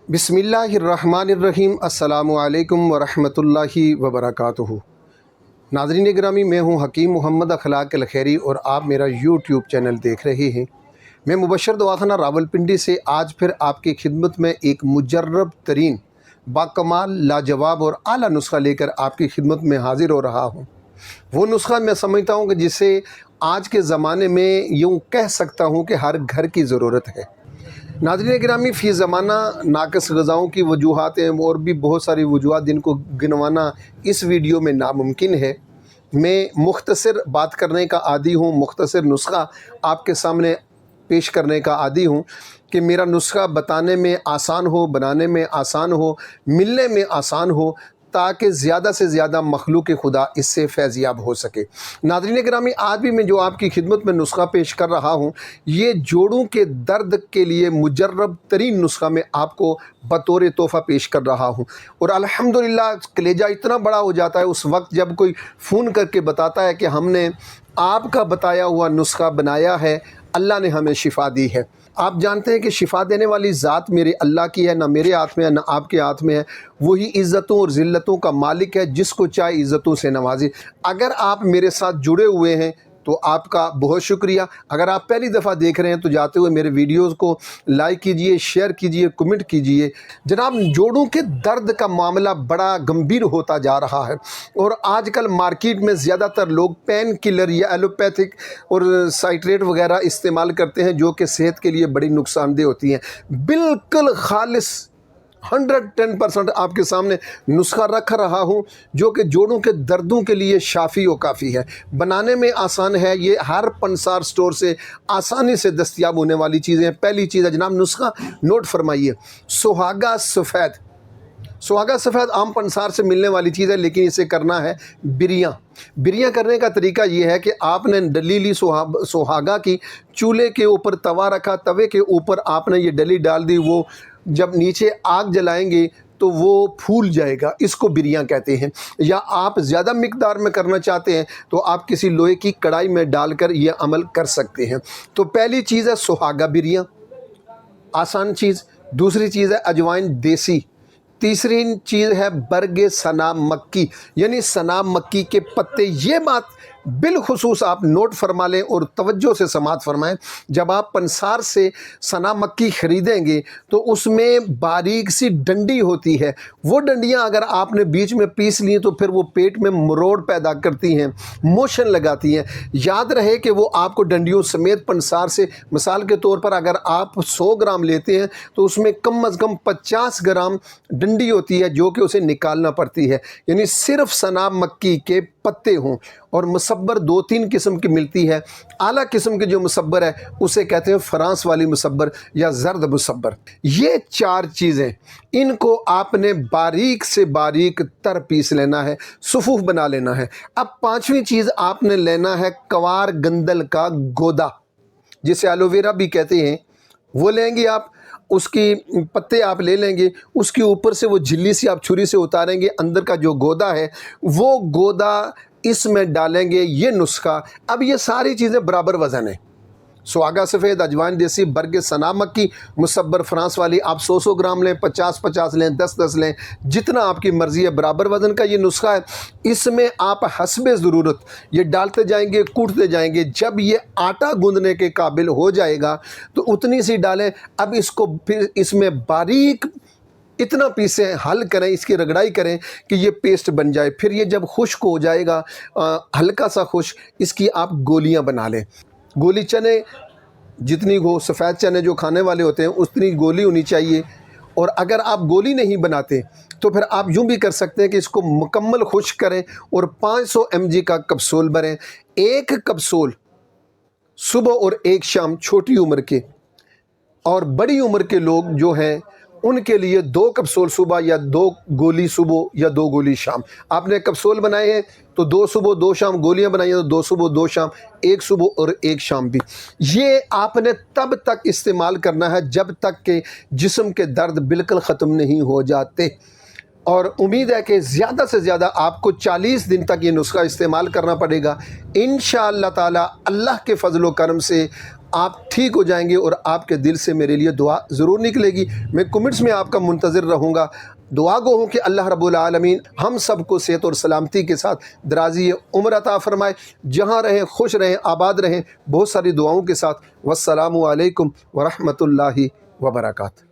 बिस्मिल्लाहिर्रहमानिर्रहीम। अस्सलामु अलैकुम वरहमतुल्लाहि वबरकातुहू। नाज़रीन गिरामी, मैं हूँ हकीम मोहम्मद अखलाक अलखैरी और आप मेरा यूट्यूब चैनल देख रहे हैं। मैं मुबशर दवाखाना रावलपिंडी से आज फिर आपकी खिदमत में एक मुजर्रब तरीन, बाकमाल, लाजवाब और आला नुस्खा लेकर आपकी खिदमत में हाज़िर हो रहा हूँ। वो नुस्खा मैं समझता हूँ कि जिसे आज के ज़माने में यूँ कह सकता हूँ कि हर घर की ज़रूरत है। नाज़रीन गिरामी, फ़ी ज़माना नाक़िस ग़िज़ाओं की वजूहात हैं और भी बहुत सारी वजूहात जिनको गिनवाना इस वीडियो में नामुमकिन है। मैं मुख्तसर बात करने का आदी हूँ, मुख्तसर नुस्खा आपके सामने पेश करने का आदी हूँ कि मेरा नुस्खा बताने में आसान हो, बनाने में आसान हो, मिलने में आसान हो, ताकि ज़्यादा से ज़्यादा मखलूक़ खुदा इससे फैज़याब हो सके। नाज़रीन गिरामी, आज भी मैं जो आपकी खिदमत में नुस्खा पेश कर रहा हूँ, ये जोड़ों के दर्द के लिए मुजर्रब तरीन नुस्खा मैं आपको बतौर तोहफ़ा पेश कर रहा हूँ। और अल्हम्दुलिल्लाह कलेजा इतना बड़ा हो जाता है उस वक्त जब कोई फ़ोन करके बताता है कि हमने आपका बताया हुआ नुस्खा बनाया है, अल्लाह ने हमें शिफा दी है। आप जानते हैं कि शिफा देने वाली ज़ात मेरे अल्लाह की है, ना मेरे हाथ में है ना आपके हाथ में है। वही इज़्ज़तों और ज़िल्लतों का मालिक है, जिसको चाहे इज़्ज़तों से नवाजे। अगर आप मेरे साथ जुड़े हुए हैं तो आपका बहुत शुक्रिया। अगर आप पहली दफ़ा देख रहे हैं तो जाते हुए मेरे वीडियोज़ को लाइक कीजिए, शेयर कीजिए, कमेंट कीजिए। जनाब, जोड़ों के दर्द का मामला बड़ा गंभीर होता जा रहा है और आजकल मार्केट में ज़्यादातर लोग पेन किलर या एलोपैथिक और साइट्रेट वगैरह इस्तेमाल करते हैं, जो कि सेहत के लिए बड़ी नुकसानदेह होती हैं। बिल्कुल खालिस 110% आपके सामने नुस्खा रख रहा हूँ, जो कि जोड़ों के दर्दों के लिए शाफ़ी व काफ़ी है। बनाने में आसान है, ये हर पंसार स्टोर से आसानी से दस्तयाब होने वाली चीज़ें। पहली चीज़ है जनाब, नुस्खा नोट फरमाइए, सुहागा सफ़ेद। सुहागा सफ़ेद आम पंसार से मिलने वाली चीज़ है, लेकिन इसे करना है बिरियाँ करने का तरीका ये है कि आपने डली ली सुहागा की, चूल्हे के ऊपर तवा रखा, तवे के ऊपर आपने ये डली डाल दी। वो जब नीचे आग जलाएंगे तो वो फूल जाएगा, इसको बिरियाँ कहते हैं। या आप ज़्यादा मिकदार में करना चाहते हैं तो आप किसी लोहे की कढ़ाई में डालकर ये अमल कर सकते हैं। तो पहली चीज़ है सुहागा बिरियाँ, आसान चीज़। दूसरी चीज़ है अजवाइन देसी। तीसरी चीज़ है बरगे सना मक्की, यानी सना मक्की के पत्ते। ये बात बिलखुसूस आप नोट फरमा लें और तवज्जो से समात फरमाएं। जब आप पंसार से सना मक्की ख़रीदेंगे तो उसमें बारीक सी डंडी होती है। वो डंडियां अगर आपने बीच में पीस ली तो फिर वो पेट में मरोड़ पैदा करती हैं, मोशन लगाती हैं। याद रहे कि वो आपको डंडियों समेत पंसार से, मिसाल के तौर पर अगर आप 100 ग्राम लेते हैं तो उसमें कम अज़ कम 50 ग्राम डंडी होती है, जो कि उसे निकालना पड़ती है। यानी सिर्फ सना मक्की के पत्ते हों। और मुसब्बर 2-3 किस्म की मिलती है। आला किस्म की जो मुसब्बर है उसे कहते हैं फ्रांस वाली मुसब्बर या जर्द मुसब्बर। ये 4 चीज़ें, इनको आपने बारीक से बारीक तर पीस लेना है, सुफूफ बना लेना है। अब 5वीं चीज़ आपने लेना है कवार गंदल का गोदा, जिसे एलोवेरा भी कहते हैं। वो लेंगे आप, उसकी पत्ते आप ले लेंगे, उसके ऊपर से वो झिल्ली से आप छुरी से उतारेंगे, अंदर का जो गोदा है वो गोदा इसमें डालेंगे। ये नुस्खा, अब ये सारी चीज़ें बराबर वज़न है। सुहागा सफ़ेद, अजवाइन देसी, बरगे सना मक्की, मुसब्बर फ्रांस वाली। आप 100 ग्राम लें, 50-50 लें, 10-10 लें, जितना आपकी मर्ज़ी है। बराबर वज़न का ये नुस्खा है। इसमें आप हस्बे ज़रूरत ये डालते जाएंगे, कूटते जाएंगे। जब ये आटा गूंदने के काबिल हो जाएगा तो उतनी सी डालें। अब इसको फिर इसमें बारीक इतना पीसें, हल करें, इसकी रगड़ाई करें कि ये पेस्ट बन जाए। फिर ये जब खुश्क हो जाएगा, हल्का सा खुश्क, इसकी आप गोलियां बना लें। गोली चने जितनी हो, सफ़ेद चने जो खाने वाले होते हैं उतनी गोली होनी चाहिए। और अगर आप गोली नहीं बनाते तो फिर आप यूँ भी कर सकते हैं कि इसको मुकम्मल खुश्क करें और 500 mg का कप्सूल भरें। 1 कप्सूल सुबह और 1 शाम छोटी उम्र के, और बड़ी उम्र के लोग जो हैं उनके लिए 2 कप्सूल सुबह या 2 गोली सुबह या 2 गोली शाम। आपने कप्सूल बनाए हैं तो 2 सुबह 2 शाम, गोलियां बनाई हैं तो 2 सुबह 2 शाम, 1 सुबह और 1 शाम भी। ये आपने तब तक इस्तेमाल करना है जब तक कि जिस्म के दर्द बिल्कुल ख़त्म नहीं हो जाते। और उम्मीद है कि ज़्यादा से ज़्यादा आपको 40 दिन तक ये नुस्खा इस्तेमाल करना पड़ेगा। इंशाअल्लाह ताला अल्लाह के फ़ज़ल व करम से آپ ٹھیک ہو جائیں گے اور آپ کے دل سے میرے لیے دعا ضرور نکلے گی۔ میں کمنٹس میں آپ کا منتظر رہوں گا۔ دعا گو ہوں کہ اللہ رب العالمین ہم سب کو صحت اور سلامتی کے ساتھ درازی عمر عطا فرمائے، جہاں رہیں خوش رہیں، آباد رہیں، بہت ساری دعاؤں کے ساتھ۔ والسلام علیکم ورحمۃ اللہ وبرکاتہ۔